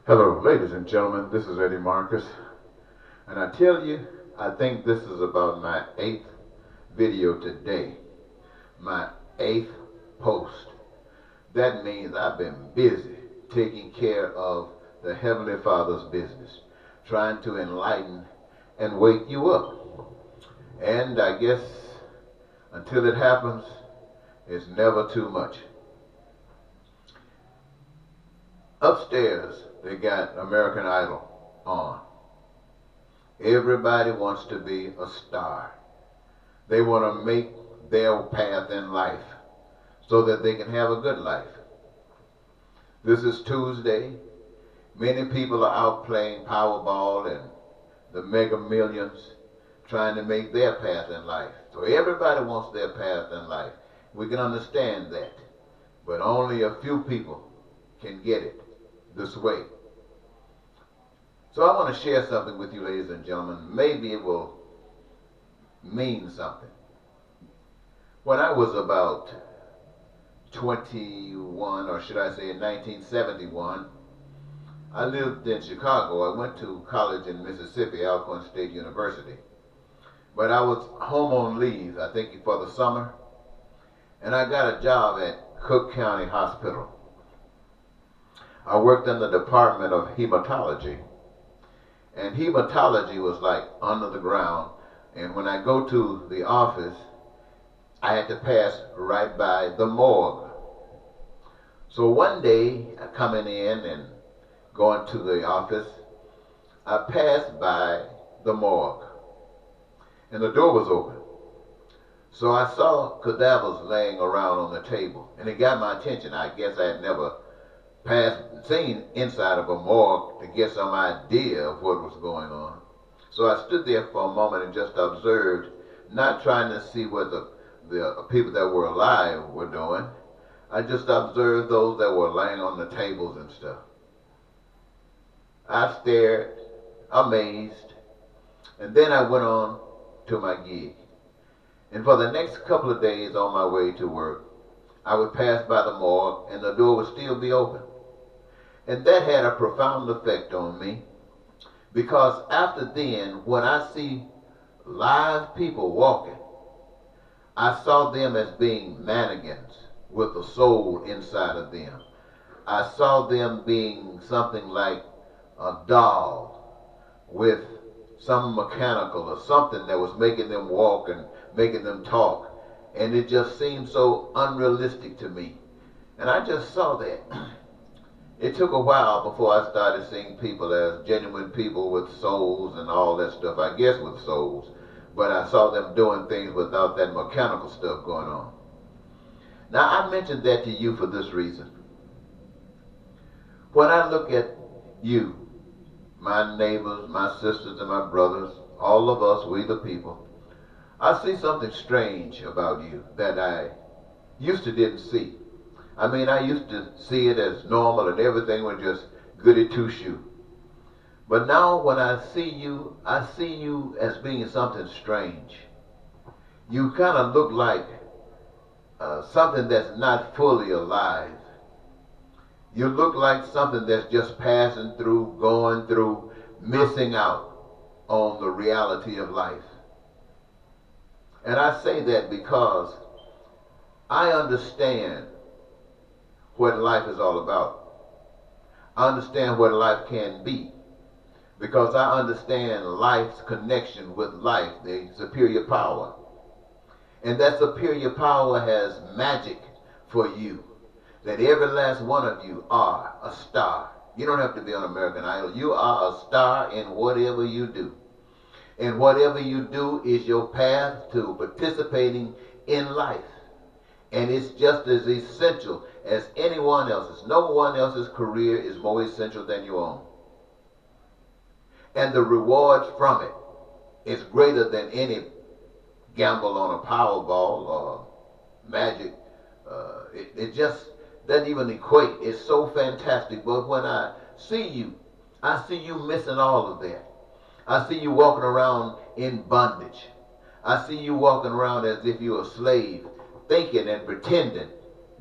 Hello, ladies and gentlemen. This is Eddie Marcus, and I tell you, I think this is about my eighth video today, my eighth post. That means I've been busy taking care of the Heavenly Father's business, trying to enlighten and wake you up. And I guess until it happens, it's never too much. Upstairs, they got American Idol on. Everybody wants to be a star. They want to make their path in life so that they can have a good life. This is Tuesday. Many people are out playing Powerball and the Mega Millions, trying to make their path in life. So everybody wants their path in life. We can understand that. But only a few people can get it this way. So I want to share something with you, ladies and gentlemen. Maybe it will mean something. When I was about 21, or should I say in 1971, I lived in Chicago. I went to college in Mississippi, Alcorn State University. But I was home on leave, I think for the summer, and I got a job at Cook County Hospital. I worked in the Department of Hematology. And hematology was like under the ground. And when I go to the office, I had to pass right by the morgue. So one day, coming in and going to the office, I passed by the morgue. And the door was open. So I saw cadavers laying around on the table. And it got my attention. I guess I had never seen inside of a morgue to get some idea of what was going on. So I stood there for a moment and just observed, not trying to see what the people that were alive were doing. I just observed those that were laying on the tables and stuff. I stared, amazed, and then I went on to my gig. And for the next couple of days on my way to work, I would pass by the morgue and the door would still be open. And that had a profound effect on me, because after then, when I see live people walking, I saw them as being mannequins with a soul inside of them. I saw them being something like a doll with some mechanical or something that was making them walk and making them talk. And it just seemed so unrealistic to me. And I just saw that. It took a while before I started seeing people as genuine people with souls and all that stuff, I guess with souls. But I saw them doing things without that mechanical stuff going on. Now, I mentioned that to you for this reason. When I look at you, my neighbors, my sisters, and my brothers, all of us, we the people, I see something strange about you that I used to didn't see. I mean, I used to see it as normal and everything was just goody two-shoe. But now when I see you as being something strange. You kind of look like something that's not fully alive. You look like something that's just passing through, going through, missing out on the reality of life. And I say that because I understand what life is all about. I understand what life can be, because I understand life's connection with life, the superior power. And that superior power has magic for you, that every last one of you are a star. You don't have to be on American Idol. You are a star in whatever you do. And whatever you do is your path to participating in life. And it's just as essential as anyone else's. No one else's career is more essential than your own. And the rewards from it is greater than any gamble on a Powerball or magic. It just doesn't even equate. It's so fantastic. But when I see you missing all of that. I see you walking around in bondage. I see you walking around as if you're a slave, thinking and pretending.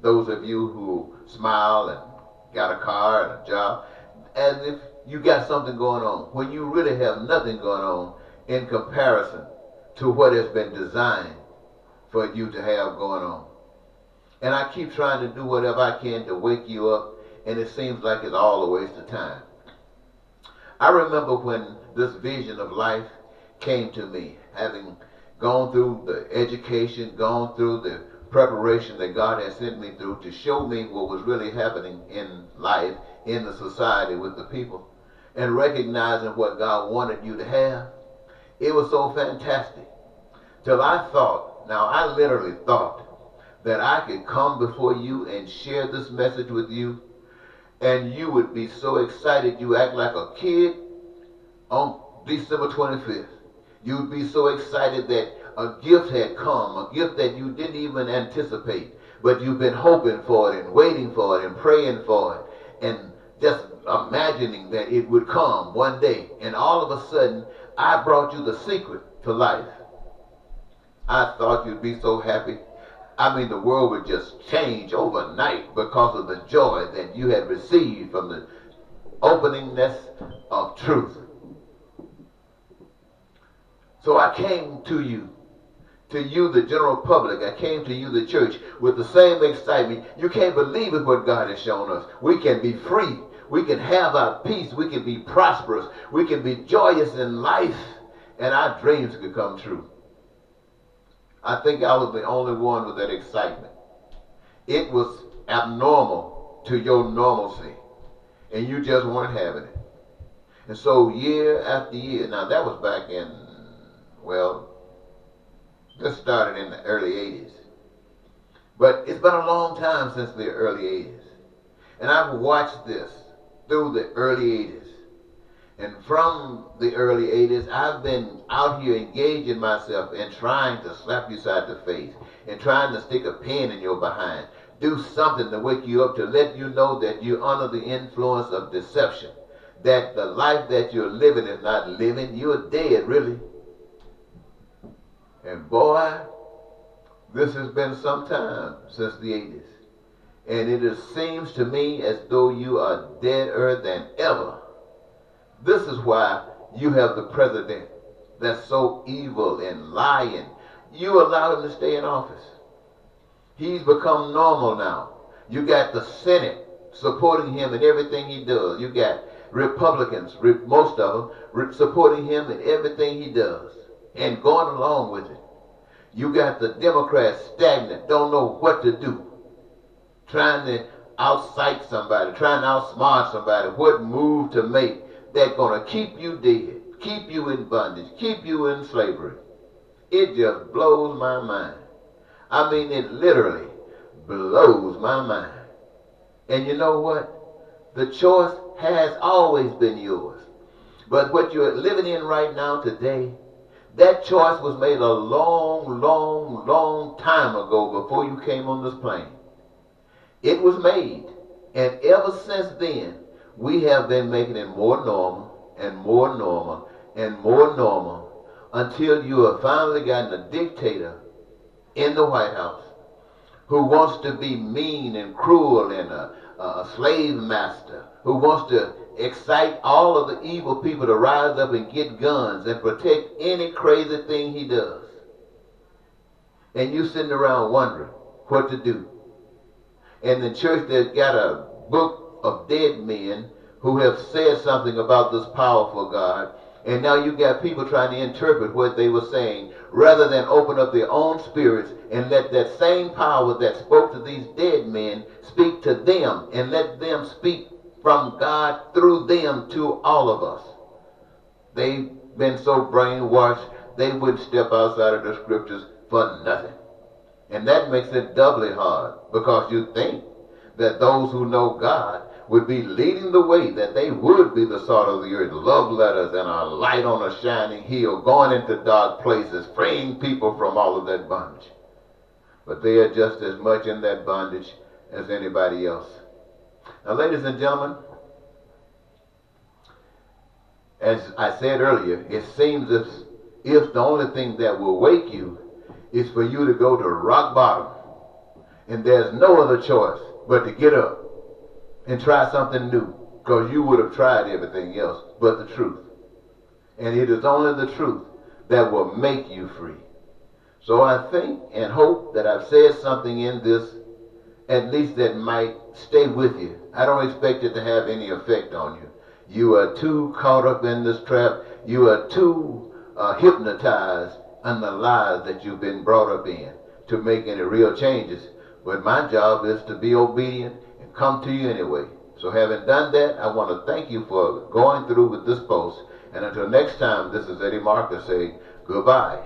Those of you who smile and got a car and a job, as if you got something going on when you really have nothing going on in comparison to what has been designed for you to have going on. And I keep trying to do whatever I can to wake you up, and it seems like it's all a waste of time. I remember when this vision of life came to me, having gone through the education, gone through the preparation that God has sent me through to show me what was really happening in life, in the society, with the people, and recognizing what God wanted you to have. It was so fantastic. Till I thought, now I literally thought, that I could come before you and share this message with you, and you would be so excited you act like a kid on December 25th. You'd be so excited that a gift had come, a gift that you didn't even anticipate, but you've been hoping for it and waiting for it and praying for it and just imagining that it would come one day. And all of a sudden, I brought you the secret to life. I thought you'd be so happy. I mean, the world would just change overnight because of the joy that you had received from the openingness of truth. So I came to you, the general public. I came to you, the church, with the same excitement. You can't believe it, what God has shown us. We can be free. We can have our peace. We can be prosperous. We can be joyous in life, and our dreams could come true. I think I was the only one with that excitement. It was abnormal to your normalcy, and you just weren't having it. And so year after year, now that was back in, well, this started in the early 80s. But it's been a long time since the early 80s. And I've watched this through the early 80s. And from the early 80s, I've been out here engaging myself and trying to slap you side the face and trying to stick a pin in your behind. Do something to wake you up, to let you know that you're under the influence of deception, that the life that you're living is not living. You're dead, really. And boy, this has been some time since the 80s. And it seems to me as though you are deader than ever. This is why you have the president that's so evil and lying. You allowed him to stay in office. He's become normal now. You got the Senate supporting him in everything he does. You got Republicans, most of them, supporting him in everything he does and going along with it. You got the Democrats stagnant, don't know what to do, trying to outcite somebody, trying to outsmart somebody, what move to make that's going to keep you dead, keep you in bondage, keep you in slavery. It just blows my mind. I mean, it literally blows my mind. And you know what? The choice has always been yours. But what you're living in right now today, that choice was made a long, long, long time ago before you came on this plane. It was made. And ever since then, we have been making it more normal and more normal and more normal until you have finally gotten a dictator in the White House who wants to be mean and cruel and a slave master, who wants to excite all of the evil people to rise up and get guns and protect any crazy thing he does. And you sitting around wondering what to do. And the church that's got a book of dead men who have said something about this powerful God, and now you got people trying to interpret what they were saying rather than open up their own spirits and let that same power that spoke to these dead men speak to them and let them speak from God through them to all of us. They've been so brainwashed they wouldn't step outside of the scriptures for nothing. And that makes it doubly hard, because you think that those who know God would be leading the way, that they would be the salt of the earth, love letters and a light on a shining hill, going into dark places, freeing people from all of that bondage. But they are just as much in that bondage as anybody else. Now, ladies and gentlemen, as I said earlier, it seems as if the only thing that will wake you is for you to go to rock bottom. And there's no other choice but to get up and try something new because you would have tried everything else but the truth. And it is only the truth that will make you free. So I think and hope that I've said something in this, at least that might stay with you. I don't expect it to have any effect on you. You are too caught up in this trap. You are too hypnotized in the lies that you've been brought up in to make any real changes. But my job is to be obedient and come to you anyway. So having done that, I want to thank you for going through with this post. And until next time, this is Eddie Marcus saying goodbye.